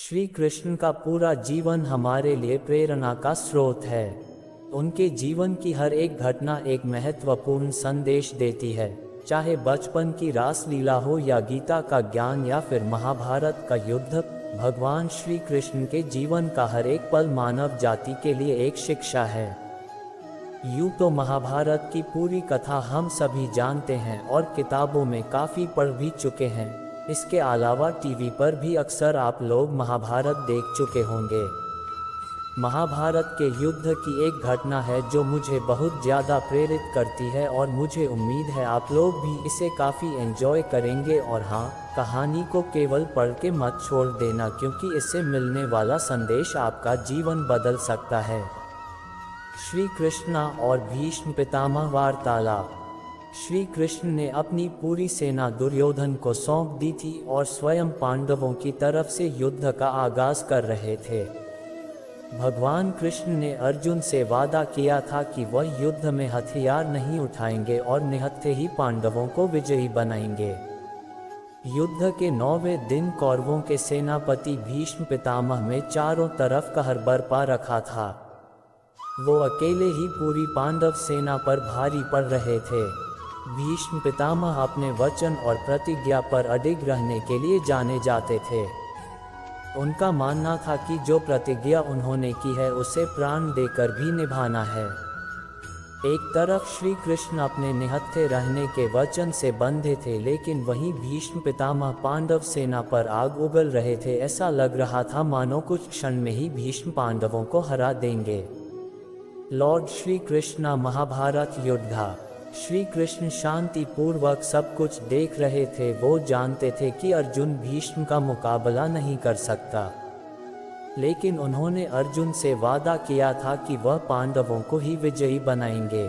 श्री कृष्ण का पूरा जीवन हमारे लिए प्रेरणा का स्रोत है। उनके जीवन की हर एक घटना एक महत्वपूर्ण संदेश देती है, चाहे बचपन की रास लीला हो या गीता का ज्ञान या फिर महाभारत का युद्ध। भगवान श्री कृष्ण के जीवन का हर एक पल मानव जाति के लिए एक शिक्षा है। यूँ तो महाभारत की पूरी कथा हम सभी जानते हैं और किताबों में काफ़ी पढ़ भी चुके हैं। इसके अलावा टीवी पर भी अक्सर आप लोग महाभारत देख चुके होंगे। महाभारत के युद्ध की एक घटना है जो मुझे बहुत ज़्यादा प्रेरित करती है और मुझे उम्मीद है आप लोग भी इसे काफ़ी एंजॉय करेंगे। और हाँ, कहानी को केवल पढ़ के मत छोड़ देना, क्योंकि इससे मिलने वाला संदेश आपका जीवन बदल सकता है। श्री कृष्ण और भीष्म पितामह वार्तालाप। श्री कृष्ण ने अपनी पूरी सेना दुर्योधन को सौंप दी थी और स्वयं पांडवों की तरफ से युद्ध का आगाज कर रहे थे। भगवान कृष्ण ने अर्जुन से वादा किया था कि वह युद्ध में हथियार नहीं उठाएंगे और निहत्थे ही पांडवों को विजयी बनाएंगे। युद्ध के 9वें दिन कौरवों के सेनापति भीष्म पितामह में चारों तरफ कहर बरपा रखा था। वो अकेले ही पूरी पांडव सेना पर भारी पड़ रहे थे। भीष्म पितामह अपने वचन और प्रतिज्ञा पर अडिग रहने के लिए जाने जाते थे। उनका मानना था कि जो प्रतिज्ञा उन्होंने की है उसे प्राण देकर भी निभाना है। एक तरफ श्री कृष्ण अपने निहत्थे रहने के वचन से बंधे थे, लेकिन वहीं भीष्म पितामह पांडव सेना पर आग उगल रहे थे। ऐसा लग रहा था मानो कुछ क्षण में ही भीष्म पांडवों को हरा देंगे। लॉर्ड श्री कृष्ण महाभारत योद्धा। श्री कृष्ण शांति पूर्वक सब कुछ देख रहे थे। वो जानते थे कि अर्जुन भीष्म का मुकाबला नहीं कर सकता, लेकिन उन्होंने अर्जुन से वादा किया था कि वह पांडवों को ही विजयी बनाएंगे।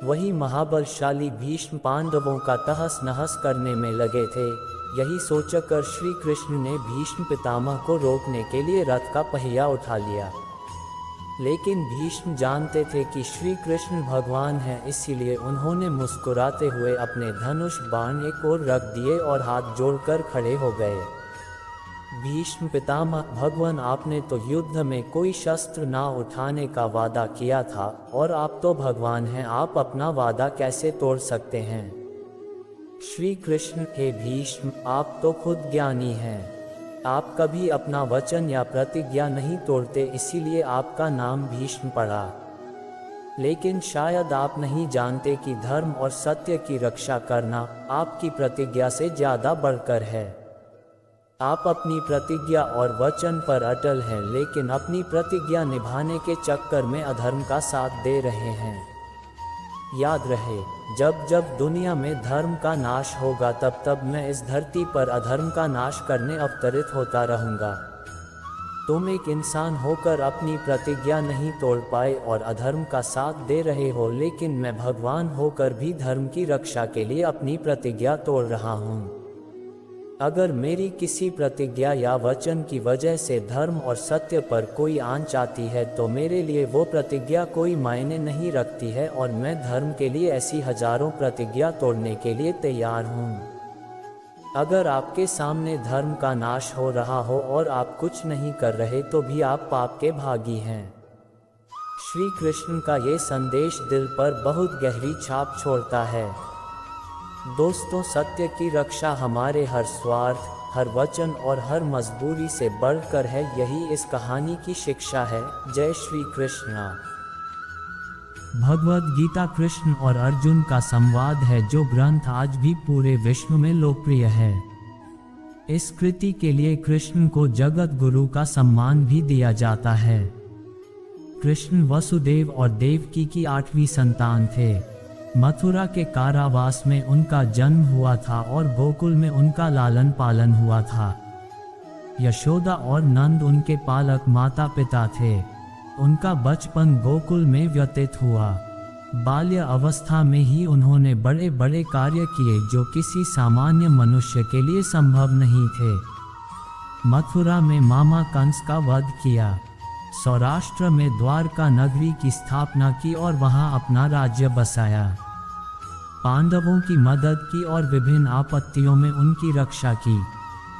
वही महाबलशाली भीष्म पांडवों का तहस नहस करने में लगे थे। यही सोचकर श्री कृष्ण ने भीष्म पितामह को रोकने के लिए रथ का पहिया उठा लिया, लेकिन भीष्म जानते थे कि श्री कृष्ण भगवान हैं, इसीलिए उन्होंने मुस्कुराते हुए अपने धनुष बाण एक ओर रख दिए और हाथ जोड़कर खड़े हो गए। भीष्म पितामह, भगवान, आपने तो युद्ध में कोई शस्त्र ना उठाने का वादा किया था और आप तो भगवान हैं, आप अपना वादा कैसे तोड़ सकते हैं? श्री कृष्ण, हे भीष्म, आप तो खुद ज्ञानी हैं, आप कभी अपना वचन या प्रतिज्ञा नहीं तोड़ते, इसीलिए आपका नाम भीष्म पड़ा। लेकिन शायद आप नहीं जानते कि धर्म और सत्य की रक्षा करना आपकी प्रतिज्ञा से ज़्यादा बढ़कर है। आप अपनी प्रतिज्ञा और वचन पर अटल हैं, लेकिन अपनी प्रतिज्ञा निभाने के चक्कर में अधर्म का साथ दे रहे हैं। याद रहे, जब जब दुनिया में धर्म का नाश होगा तब तब मैं इस धरती पर अधर्म का नाश करने अवतरित होता रहूँगा। तुम एक इंसान होकर अपनी प्रतिज्ञा नहीं तोड़ पाए और अधर्म का साथ दे रहे हो, लेकिन मैं भगवान होकर भी धर्म की रक्षा के लिए अपनी प्रतिज्ञा तोड़ रहा हूँ। अगर मेरी किसी प्रतिज्ञा या वचन की वजह से धर्म और सत्य पर कोई आंच आती है तो मेरे लिए वो प्रतिज्ञा कोई मायने नहीं रखती है और मैं धर्म के लिए ऐसी हजारों प्रतिज्ञा तोड़ने के लिए तैयार हूँ। अगर आपके सामने धर्म का नाश हो रहा हो और आप कुछ नहीं कर रहे तो भी आप पाप के भागी हैं। श्री कृष्ण का ये संदेश दिल पर बहुत गहरी छाप छोड़ता है। दोस्तों, सत्य की रक्षा हमारे हर स्वार्थ, हर वचन और हर मजबूरी से बढ़कर है। यही इस कहानी की शिक्षा है। जय श्री कृष्ण। भगवद गीता कृष्ण और अर्जुन का संवाद है, जो ग्रंथ आज भी पूरे विश्व में लोकप्रिय है। इस कृति के लिए कृष्ण को जगत गुरु का सम्मान भी दिया जाता है। कृष्ण वसुदेव और देवकी की 8वीं संतान थे। मथुरा के कारावास में उनका जन्म हुआ था और गोकुल में उनका लालन पालन हुआ था। यशोदा और नंद उनके पालक माता पिता थे। उनका बचपन गोकुल में व्यतीत हुआ। बाल्य अवस्था में ही उन्होंने बड़े बड़े कार्य किए जो किसी सामान्य मनुष्य के लिए संभव नहीं थे। मथुरा में मामा कंस का वध किया, सौराष्ट्र में द्वारका नगरी की स्थापना की और वहां अपना राज्य बसाया। पांडवों की मदद की और विभिन्न आपत्तियों में उनकी रक्षा की।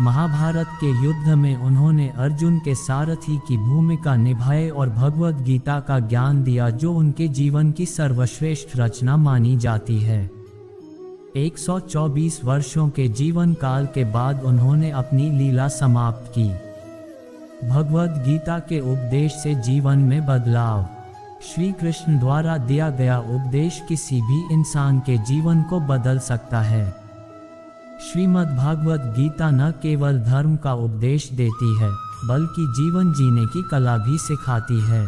महाभारत के युद्ध में उन्होंने अर्जुन के सारथी की भूमिका निभाई और भगवद गीता का ज्ञान दिया, जो उनके जीवन की सर्वश्रेष्ठ रचना मानी जाती है। 124 वर्षों के जीवन काल के बाद उन्होंने अपनी लीला समाप्त की। भगवद गीता के उपदेश से जीवन में बदलाव। श्री कृष्ण द्वारा दिया गया उपदेश किसी भी इंसान के जीवन को बदल सकता है। श्रीमद् भागवत गीता न केवल धर्म का उपदेश देती है, बल्कि जीवन जीने की कला भी सिखाती है।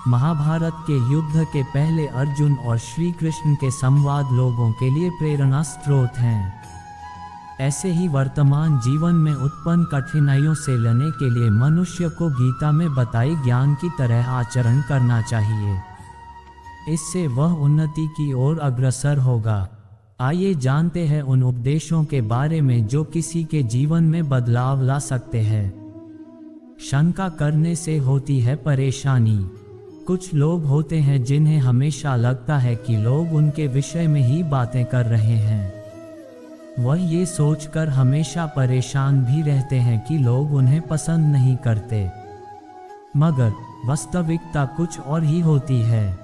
महाभारत के युद्ध के पहले अर्जुन और श्री कृष्ण के संवाद लोगों के लिए प्रेरणा स्रोत हैं। ऐसे ही वर्तमान जीवन में उत्पन्न कठिनाइयों से लड़ने के लिए मनुष्य को गीता में बताए ज्ञान की तरह आचरण करना चाहिए। इससे वह उन्नति की ओर अग्रसर होगा। आइए जानते हैं उन उपदेशों के बारे में जो किसी के जीवन में बदलाव ला सकते हैं। शंका करने से होती है परेशानी। कुछ लोग होते हैं जिन्हें हमेशा लगता है कि लोग उनके विषय में ही बातें कर रहे हैं। वह ये सोचकर हमेशा परेशान भी रहते हैं कि लोग उन्हें पसंद नहीं करते, मगर वास्तविकता कुछ और ही होती है।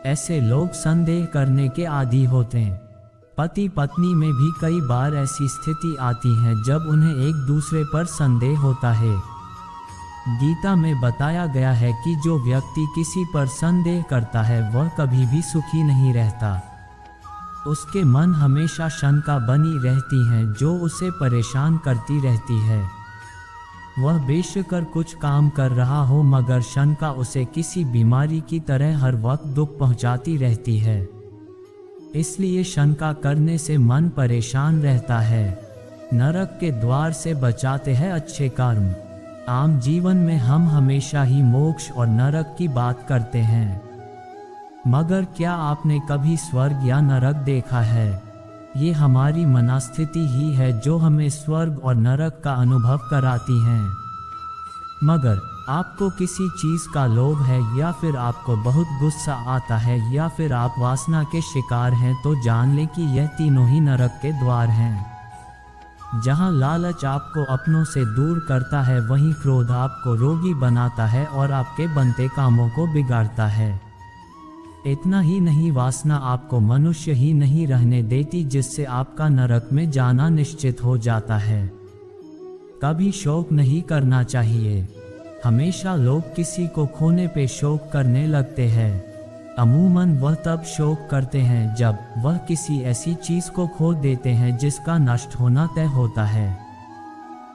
ऐसे लोग संदेह करने के आदी होते हैं। पति पत्नी में भी कई बार ऐसी स्थिति आती है जब उन्हें एक दूसरे पर संदेह होता है। गीता में बताया गया है कि जो व्यक्ति किसी पर संदेह करता है वह कभी भी सुखी नहीं रहता। उसके मन हमेशा शंका बनी रहती है जो उसे परेशान करती रहती है। वह बेशक कुछ काम कर रहा हो, मगर शंका उसे किसी बीमारी की तरह हर वक्त दुख पहुंचाती रहती है। इसलिए शंका करने से मन परेशान रहता है। नरक के द्वार से बचाते हैं अच्छे कर्म। आम जीवन में हम हमेशा ही मोक्ष और नरक की बात करते हैं, मगर क्या आपने कभी स्वर्ग या नरक देखा है? ये हमारी मनस्थिति ही है जो हमें स्वर्ग और नरक का अनुभव कराती है। मगर आपको किसी चीज़ का लोभ है, या फिर आपको बहुत गुस्सा आता है, या फिर आप वासना के शिकार हैं, तो जान लें कि यह तीनों ही नरक के द्वार हैं। जहाँ लालच आपको अपनों से दूर करता है, वहीं क्रोध आपको रोगी बनाता है और आपके बनते कामों को बिगाड़ता है। इतना ही नहीं, वासना आपको मनुष्य ही नहीं रहने देती, जिससे आपका नरक में जाना निश्चित हो जाता है। कभी शोक नहीं करना चाहिए। हमेशा लोग किसी को खोने पे शोक करने लगते हैं। अमूमन वह तब शोक करते हैं जब वह किसी ऐसी चीज़ को खो देते हैं जिसका नष्ट होना तय होता है।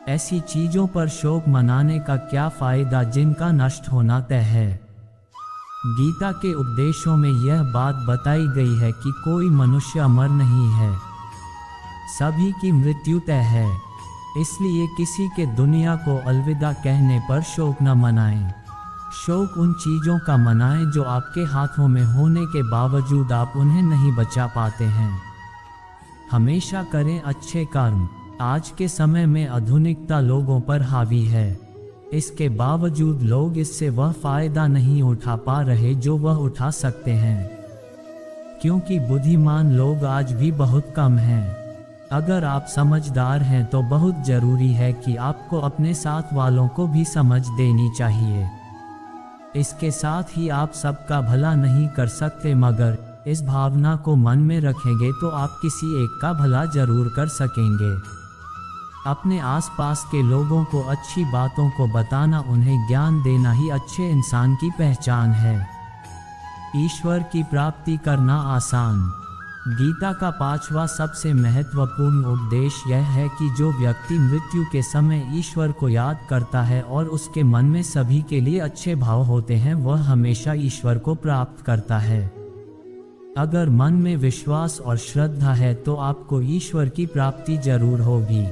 ऐसी चीज़ों पर शोक मनाने का क्या फ़ायदा जिनका नष्ट होना तय है। गीता के उपदेशों में यह बात बताई गई है कि कोई मनुष्य अमर नहीं है, सभी की मृत्यु तय है। इसलिए किसी के दुनिया को अलविदा कहने पर शोक न मनाएं। शोक उन चीज़ों का मनाएं जो आपके हाथों में होने के बावजूद आप उन्हें नहीं बचा पाते हैं। हमेशा करें अच्छे कर्म। आज के समय में आधुनिकता लोगों पर हावी है, इसके बावजूद लोग इससे वह फ़ायदा नहीं उठा पा रहे जो वह उठा सकते हैं, क्योंकि बुद्धिमान लोग आज भी बहुत कम हैं। अगर आप समझदार हैं तो बहुत ज़रूरी है कि आपको अपने साथ वालों को भी समझ देनी चाहिए। इसके साथ ही आप सबका भला नहीं कर सकते, मगर इस भावना को मन में रखेंगे तो आप किसी एक का भला जरूर कर सकेंगे। अपने आसपास के लोगों को अच्छी बातों को बताना, उन्हें ज्ञान देना ही अच्छे इंसान की पहचान है। ईश्वर की प्राप्ति करना आसान। गीता का 5वां सबसे महत्वपूर्ण उपदेश यह है कि जो व्यक्ति मृत्यु के समय ईश्वर को याद करता है और उसके मन में सभी के लिए अच्छे भाव होते हैं, वह हमेशा ईश्वर को प्राप्त करता है। अगर मन में विश्वास और श्रद्धा है तो आपको ईश्वर की प्राप्ति जरूर होगी।